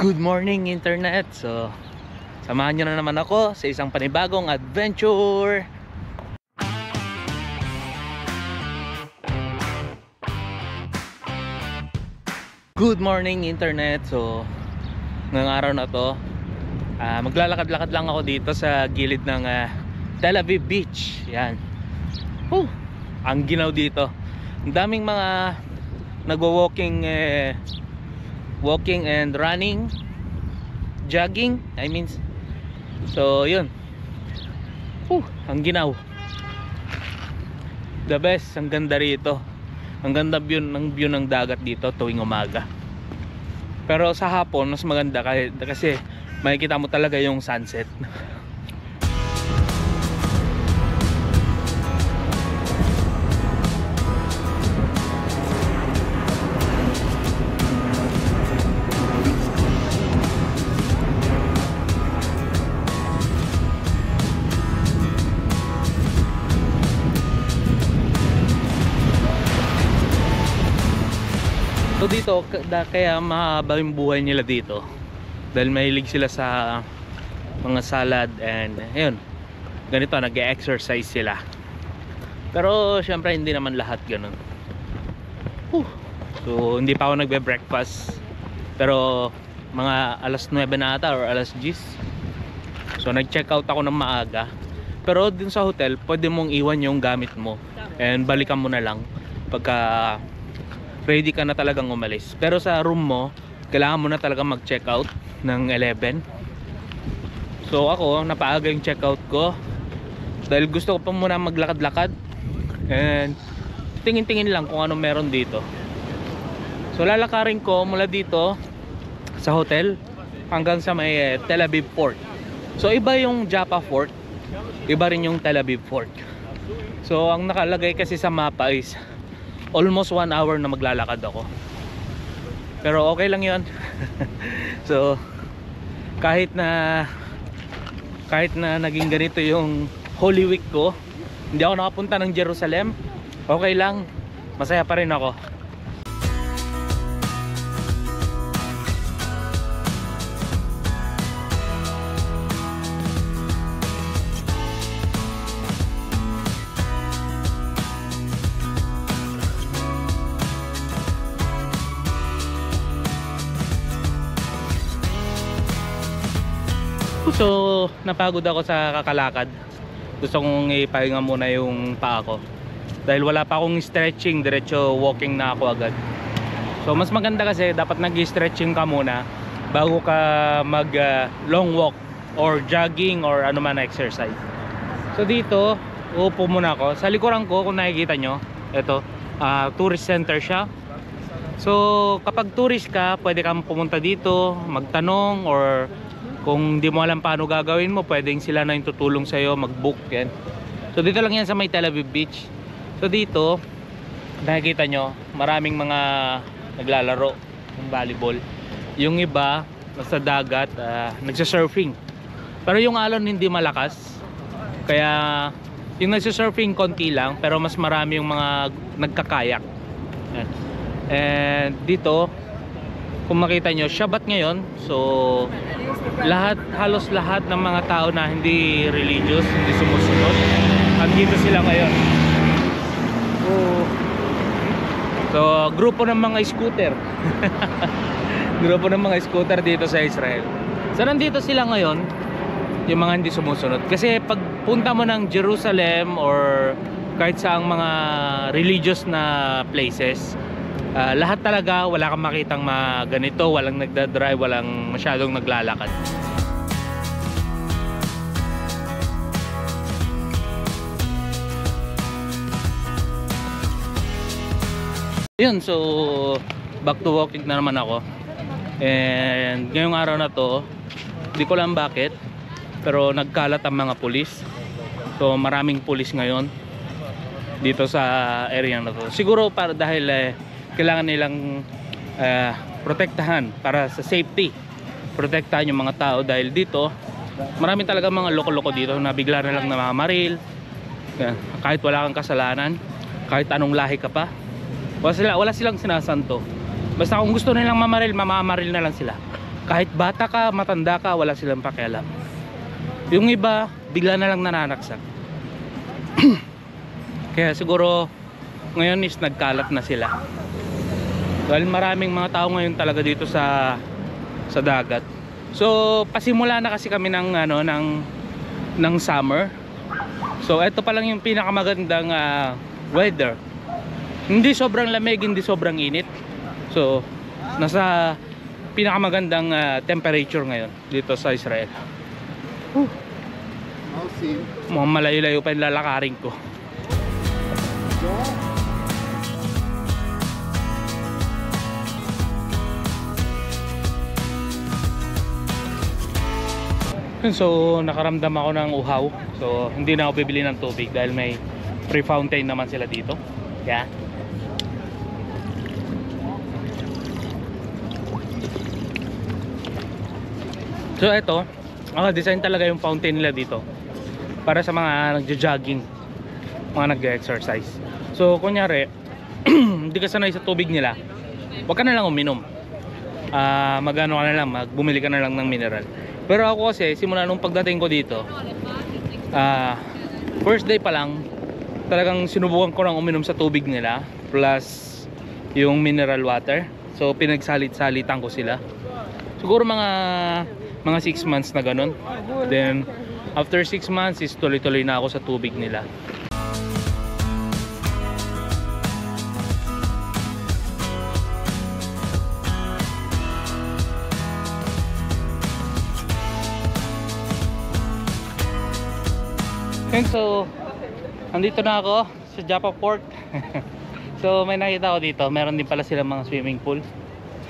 Good morning internet. So samahan nyo na naman ako sa isang panibagong adventure. Good morning internet. So ngayong araw na to, maglalakad-lakad lang ako dito sa gilid ng Tel Aviv Beach. Yan. Ang ginaw dito. Ang daming mga nagwo-walking, walking and running, jogging, I mean. So yun, ang ginaw. The best, ang ganda rito. Ang ganda ng view ng dagat dito tuwing umaga. Pero sa hapon mas maganda kasi makikita mo talaga yung sunset. So dito, kaya mahaba yung buhay nila dito dahil mahilig sila sa mga salad and ayun, ganito, nag-exercise sila. Pero syempre hindi naman lahat ganun. So hindi pa ako nagbe-breakfast, pero mga alas 9 na ata or alas 10. So nag-check out ako ng maaga. Pero din sa hotel pwede mong iwan yung gamit mo and balikan mo na lang pagka ready ka na talagang umalis. Pero sa room mo, kailangan mo na talagang mag-check out ng 11. So ako, napaaga yung check out ko dahil gusto ko pa muna maglakad-lakad and tingin-tingin lang kung ano meron dito. So lalakarin ko mula dito sa hotel hanggang sa may Tel Aviv Fort. So iba yung Jaffa Fort, iba rin yung Tel Aviv Fort. So ang nakalagay kasi sa mapa is almost 1 hour na maglalakad ako. Pero okay lang yun. So kahit na naging ganito yung Holy Week ko, hindi ako nakapunta ng Jerusalem, okay lang, masaya pa rin ako. So napagod ako sa kakalakad. Gusto kong ipahinga muna yung paa ko dahil wala pa akong stretching, diretso walking na ako agad. So mas maganda kasi dapat nag-stretching ka muna bago ka mag long walk or jogging or ano man na exercise. So dito uupo muna ako. Sa likuran ko, kung nakikita nyo, ito tourist center siya. So kapag tourist ka, pwede kang pumunta dito, magtanong, or kung di mo alam paano gagawin mo, pwedeng sila na yung tutulong sa'yo mag-book yan. So dito lang yan sa may Tel Aviv Beach. So dito nakikita nyo maraming mga naglalaro ng volleyball. Yung iba nasa dagat, nagsasurfing. Pero yung alon hindi malakas, kaya yung nagsasurfing konti lang, pero mas marami yung mga nagkakayak. Yan. And dito kung makita nyo, Shabbat ngayon. So halos lahat ng mga tao na hindi religious, hindi sumusunod, andito sila ngayon. So grupo ng mga scooter. Grupo ng mga scooter dito sa Israel. So nandito sila ngayon, yung mga hindi sumusunod. Kasi pag punta mo ng Jerusalem or kahit saang mga religious na places, lahat talaga wala kang makitang ganito, walang nagdadrive, walang masyadong naglalakad. Yun, so back to walking na naman ako. And ngayong araw na to, di ko lang bakit, pero nagkalat ang mga pulis. So maraming pulis ngayon dito sa area na to. Siguro para dahil kailangan nilang protektahan para sa safety, protektahan yung mga tao dahil dito marami talaga mga loko-loko dito na bigla na lang namamaril kahit wala kang kasalanan, kahit anong lahi ka pa. Wala silang sinasanto. Basta kung gusto nilang mamaril, mamamaril na lang sila. Kahit bata ka, matanda ka, wala silang pakialam. Yung iba, bigla na lang nananaksak. Kaya siguro ngayon is nagkalat na sila. Dahil maraming mga tao ngayon talaga dito sa dagat. So pasimula na kasi kami ng ng summer. So ito pa lang yung pinakamagandang weather. Hindi sobrang lamig, hindi sobrang init. So nasa pinakamagandang temperature ngayon dito sa Israel. Mga malayo-layo pa yung lalakarin ko. So nakaramdam ako ng uhaw. So hindi na ako bibili ng tubig dahil may free fountain naman sila dito. Yeah. So ito, design talaga yung fountain nila dito para sa mga nagjo-jogging, mga nag-exercise. So kunyari hindi ka sanay sa tubig nila, wag ka na lang uminom. Magano ka na lang, bumili ka na lang ng mineral. Pero ako kasi simula nung pagdating ko dito, first day pa lang talagang sinubukan ko lang uminom sa tubig nila plus yung mineral water. So pinagsalit-salitan ko sila. Siguro mga 6 months na ganun. Then after 6 months is tuloy-tuloy na ako sa tubig nila. And so andito na ako sa Jaffa Port. So may nakita ko dito, meron din pala silang mga swimming pool.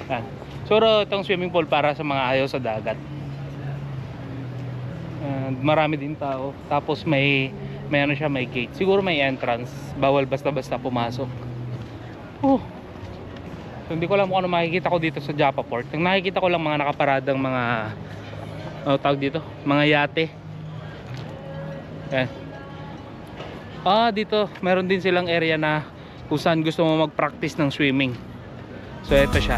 Yan. Siguro itong swimming pool para sa mga ayaw sa dagat. And marami din tao. Tapos may ano siya, may gate. Siguro may entrance. Bawal basta-basta pumasok. So, hindi ko alam kung ano makikita ko dito sa Jaffa Port. Ang nakikita ko lang mga nakaparadang mga tawag dito, mga yate. Yan. Dito meron din silang area na kung saan gusto mo mag-practice ng swimming. So ito siya.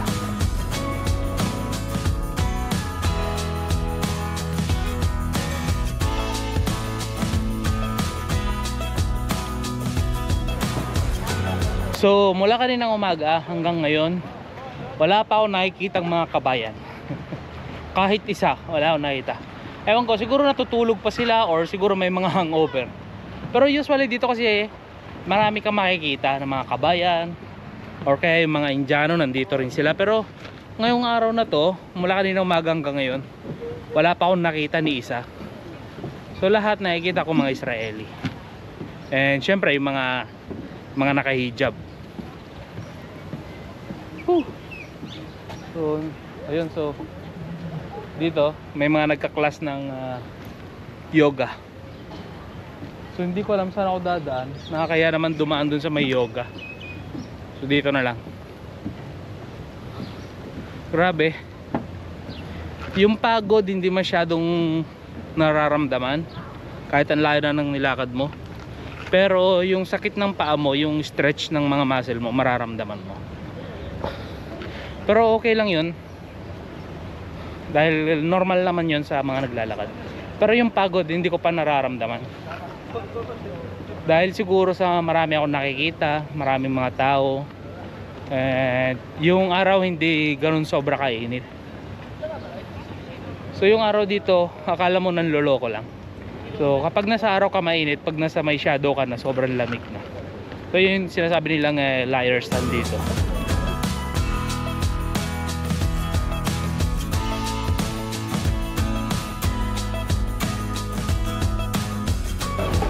So mula kaninang umaga hanggang ngayon, wala pa ako nakikitang mga kabayan. Kahit isa, wala ako nakita. Ewan ko, siguro natutulog pa sila or siguro may mga hangover. Pero usually dito kasi marami kang makikita ng mga kabayan or kaya yung mga Indiano nandito rin sila. Pero ngayong araw na to, mula kaninang umaga hanggang ngayon, wala pa akong nakita ni isa. So lahat nakikita ko mga Israeli. And syempre yung mga nakahijab. So ayun, so dito may mga nagka-class ng yoga. So hindi ko alam saan ako dadaan. Nakakaya naman dumaan dun sa may yoga. So dito na lang. Grabe. Yung pagod hindi masyadong nararamdaman kahit ang layo na ng nilakad mo. Pero yung sakit ng paa mo, yung stretch ng mga muscle mo, mararamdaman mo. Pero okay lang yun. Dahil normal naman yun sa mga naglalakad. Pero yung pagod hindi ko pa nararamdaman. Dahil siguro sa marami akong nakikita, maraming mga tao, yung araw hindi ganun sobra kainit. So yung araw dito, akala mo nanloloko lang. So kapag nasa araw ka mainit, pag nasa may shadow ka na, sobrang lamig na. So yun sinasabi nilang liar stand dito.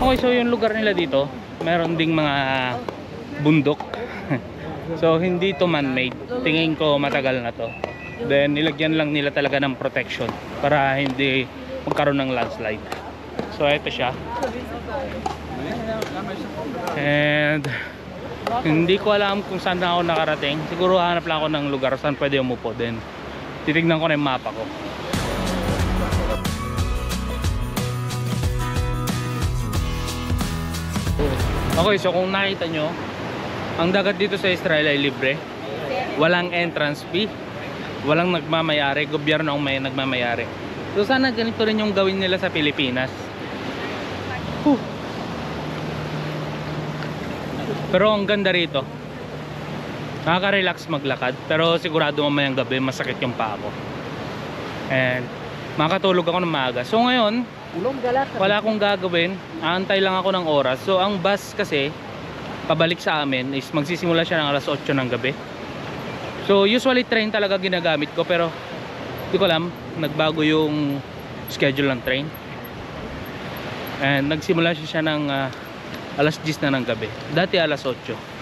Okay, so yung lugar nila dito, meron ding mga bundok. So hindi to man-made. Tingin ko matagal na to. Then nilagyan lang nila talaga ng protection para hindi magkaroon ng landslide. So ito siya. And hindi ko alam kung saan na ako nakarating. Siguro hanap lang ako ng lugar saan pwede umupo. Then titignan ko na yung mapa ko. Okay, so kung nakita nyo, ang dagat dito sa Israel ay libre. Walang entrance fee. Walang nagmamayari, gobyerno ang may nagmamayari. So sana ganito rin yung gawin nila sa Pilipinas. Whew. Pero ang ganda rito, nakaka-relax maglakad. Pero sigurado mamayang gabi masakit yung paa ko. And makatulog ako ng maaga. So ngayon, wala akong gagawin. Aantay lang ako ng oras. So ang bus kasi pabalik sa amin is magsisimula siya ng alas 8 ng gabi. So usually train talaga ginagamit ko, pero hindi ko alam, nagbago yung schedule ng train. And nagsimula siya ng alas 10 na ng gabi. Dati alas 8.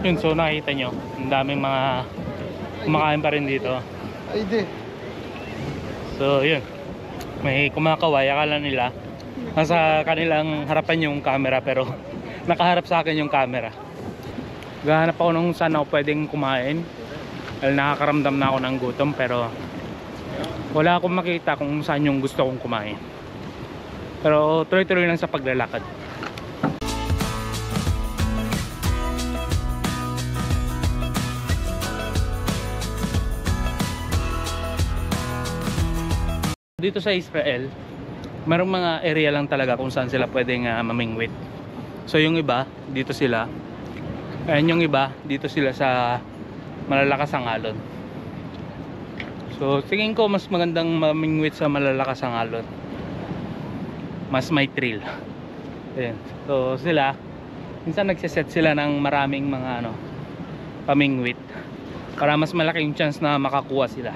Yun, so nakita nyo, ang daming mga kumakain pa rin dito. Ay, di. So yun, may kumakaway, akala nila nasa kanilang harapan yung camera, pero nakaharap sa akin yung camera. Gahanap ako nung saan ako pwedeng kumain dahil nakakaramdam na ako ng gutom, pero wala akong makita kung saan yung gusto kong kumain. Pero tuloy-tuloy lang sa paglalakad. Dito sa Israel, merong mga area lang talaga kung saan sila pwedeng mamingwit. So yung iba, dito sila. And yung iba, dito sila sa malalakas ang alon. So tingin ko mas magandang mamingwit sa malalakas ang alon. Mas may thrill. Ayan. So sila, minsan nagsiset sila ng maraming mga pamingwit para mas malaki yung chance na makakuha sila.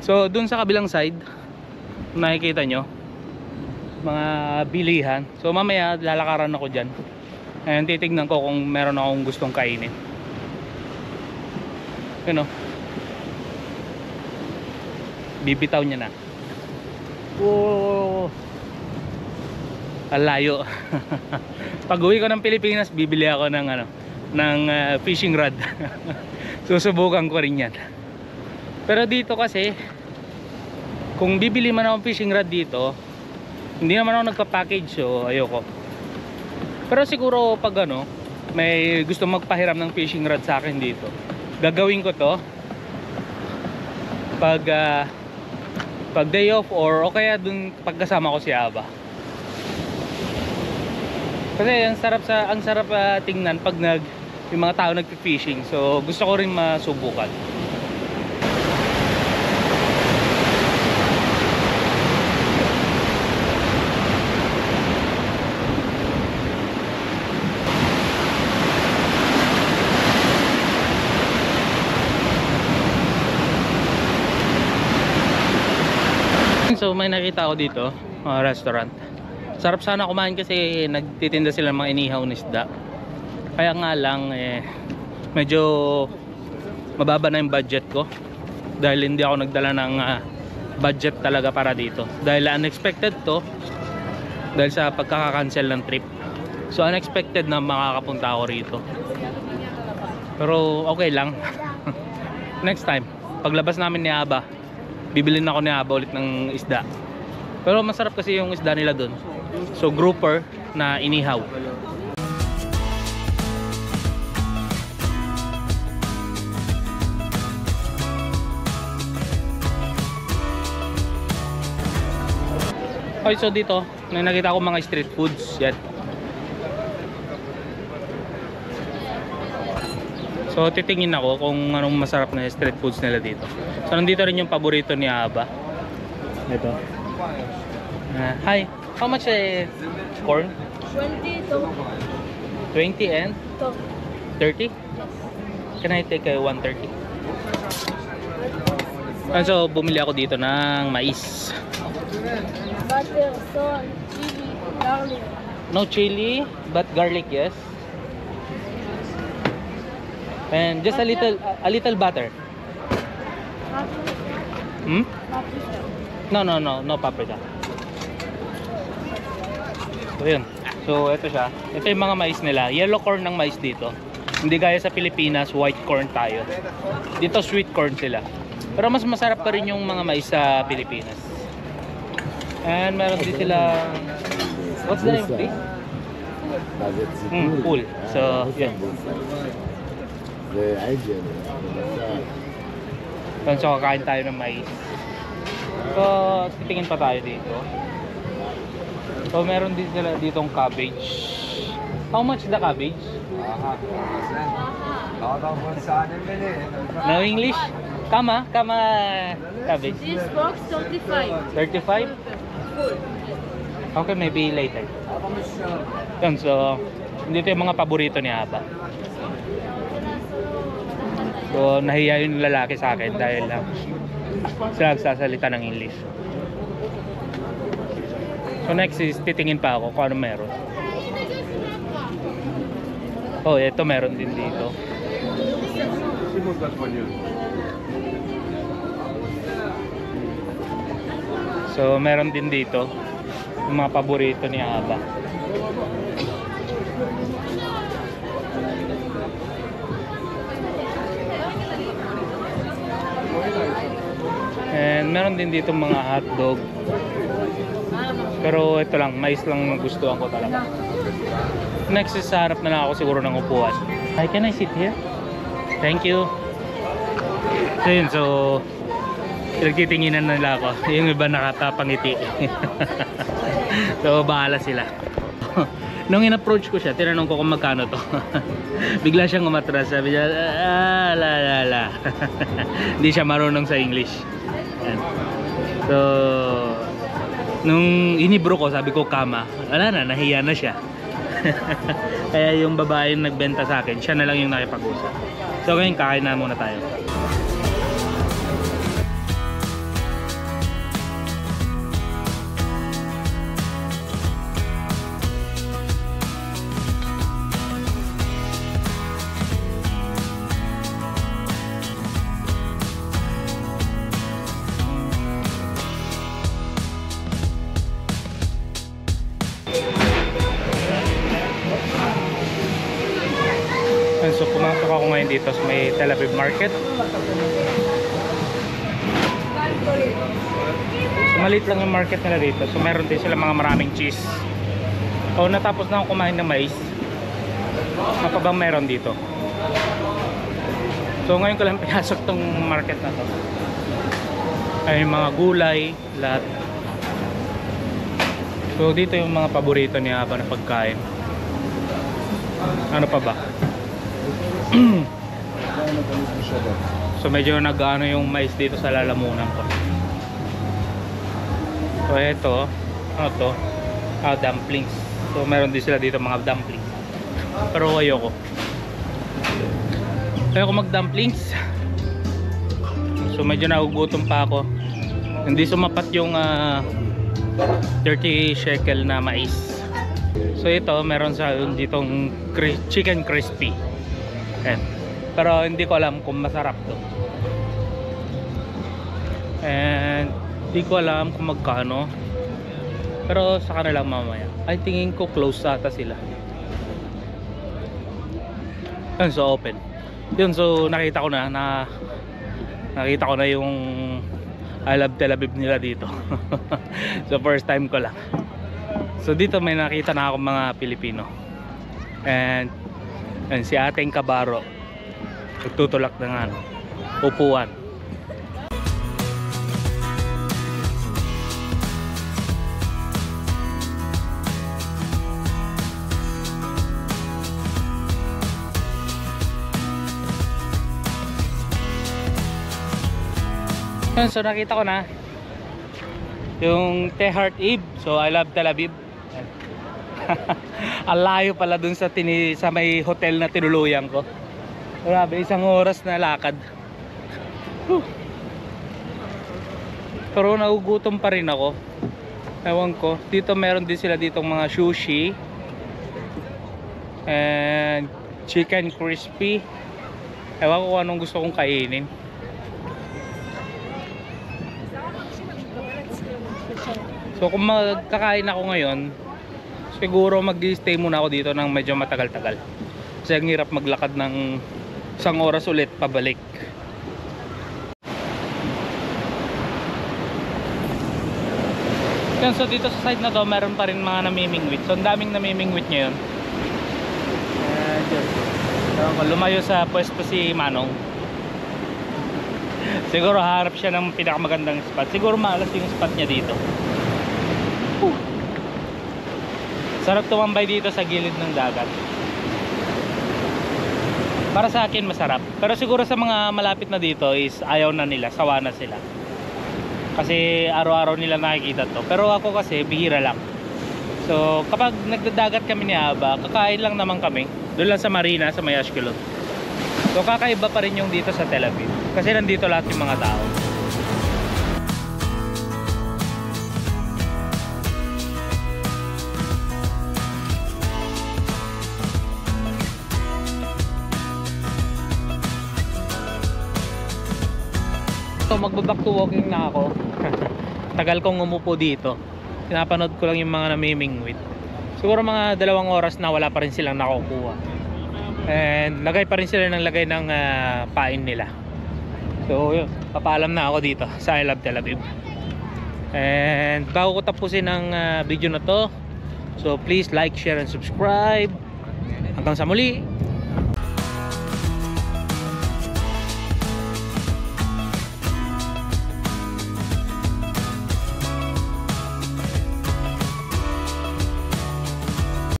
So dun sa kabilang side, nakikita nyo mga bilihan. So mamaya lalakaran ako dyan. Ayan, titignan ko kung meron akong gustong kainin. Yun o, bibitaw niya na. Oh, alayo. Pag uwi ko ng Pilipinas, bibili ako ng fishing rod. Susubukan ko rin yan. Pero dito kasi, kung bibili man ako fishing rod dito, hindi naman ako nagpa-package, so ayoko. Pero siguro pag may gusto magpahiram ng fishing rod sa akin dito, gagawin ko to pag day off, or o kaya dun pagkasama ko si Aba. Kasi ang sarap tingnan pag yung mga tao nagpi-fishing. So gusto ko rin masubukan. So may nakita ako dito, restaurant. Sarap sana kumain kasi nagtitinda sila ng mga inihaw na isda. Kaya nga lang medyo mababa na yung budget ko, dahil hindi ako nagdala ng budget talaga para dito. Dahil unexpected to, dahil sa pagkaka-cancel ng trip. So unexpected na makakapunta ako rito. Pero okay lang. Next time, paglabas namin ni Aba, bibilin ako ni Aba ulit ng isda. Pero masarap kasi yung isda nila dun. So grouper na inihaw. Okay, so dito may nakita ko mga street foods. Yan. So titingin ako kung anong masarap na street foods nila dito. So nandito rin yung paborito ni Aba. Ito. Hi, how much corn? 20 to 20 and 30? Can I take 130? And so bumili ako dito ng mais. butter, salt, chili, garlic. No chili, but garlic, yes. And just a little butter. Paprika. Hmm? Paprika. No paprika. So yun. So ito siya. Ito yung mga mais nila. Yellow corn ng mais dito. Hindi gaya sa Pilipinas, white corn tayo. Dito sweet corn sila. Pero mas masarap pa rin yung mga mais sa Pilipinas. And meron din sila. What's the name of this? Pool. So yun. So kakain tayo ng mais. So titingin pa tayo dito. So meron din sila ditong cabbage. How much the cabbage? No English? Kama cabbage. This box 35. 35? Okay, maybe later. Yun, so dito yung mga paborito ni Aba. So nahiya yung lalaki sa akin dahil sila nagsasalita ng English. So next is titingin pa ako kung ano meron. Oh, ito meron din dito. So meron din dito yung mga paborito ni Aba. And meron din dito mga hotdog. Pero ito lang, mais lang nagustuhan ko talaga. Next is sa harap na lang ako siguro ng upuan. Hi, can I sit here? Thank you. So yun, so nagtitinginan nila ako. Yung iba nakatapangiti. So bahala sila. Nung in-approach ko siya, tinanong ko kung magkano to. Bigla siyang umatras. Sabi niya, hindi siya marunong sa English. Yan. So nung inibro ko, sabi ko kama. Wala na, nahiya na siya. Kaya yung babae yung nagbenta sa akin, siya na lang yung nakipag-usap. So ngayon kakain na muna tayo. So pumasok ako ngayon dito sa may Tel Aviv Market. So maliit lang yung market nila dito. So meron din sila mga maraming cheese. So natapos na ako kumain ng mais. Ano pa bang meron dito? So ngayon ko lang pinasok tong market na to. Ay mga gulay, lahat. So dito yung mga paborito niya pa na pagkain. Ano pa ba? So medyo nag-ano yung mais dito sa lalamunan ko. So ito, ano to? Dumplings. So meron din sila dito mga dumplings. Pero ayoko mag-dumplings. So medyo nagugutom pa ako. Hindi sumapat yung 30 shekel na mais. So ito meron sa ditong chicken crispy. Ayan. Pero hindi ko alam kung masarap to. And hindi ko alam kung magkano. Pero sa kanila mamaya. I tingin ko close ata sila. Ayan, so open. Yun, so nakita ko na yung I love Tel Aviv nila dito. So first time ko lang. So dito may nakita na ako mga Pilipino. And si Ating Kabaro nagtutulak ng upuan. So nakita ko na yung Tehart Eve. So I love Tel Aviv. Ang layo pala dun sa may hotel na tinuluyan ko. Grabe, 1 oras na lakad. Pero nagugutom pa rin ako. Ewan ko. Dito meron din sila ditong mga sushi and chicken crispy. Ewan ko kung anong gusto kong kainin. So kung magkakain ako ngayon, so siguro mag-stay muna ako dito ng medyo matagal-tagal. Kasi ang hirap maglakad ng 1 oras ulit pabalik. Yan, so dito sa side na to, meron pa rin mga namimingwit. So ang daming namimingwit ngayon. So, lumayo sa pwesto si Manong. Siguro harap siya ng pinakamagandang spot. Siguro maalas yung spot niya dito. Sarap tumambay dito sa gilid ng dagat. Para sa akin masarap. Pero siguro sa mga malapit na dito is ayaw na nila, sawa na sila. Kasi araw-araw nila nakikita to. Pero ako kasi bihira lang. So kapag nagdadagat kami ni Aba, kakain lang naman kami. Doon lang sa Marina, sa may Ashkelon. So kakaiba pa rin yung dito sa Tel Aviv. Kasi nandito lahat yung mga tao. So magbaback to walking na ako. Tagal kong umupo dito. Pinapanood ko lang yung mga namimingwit. Siguro mga 2 oras na wala pa rin silang nakukuha. And lagay pa rin sila ng lagay ng pain nila. So yun, papaalam na ako dito sa I Love Tel Aviv. And bago ko tapusin ang video na to, so please like, share and subscribe. Hanggang sa muli.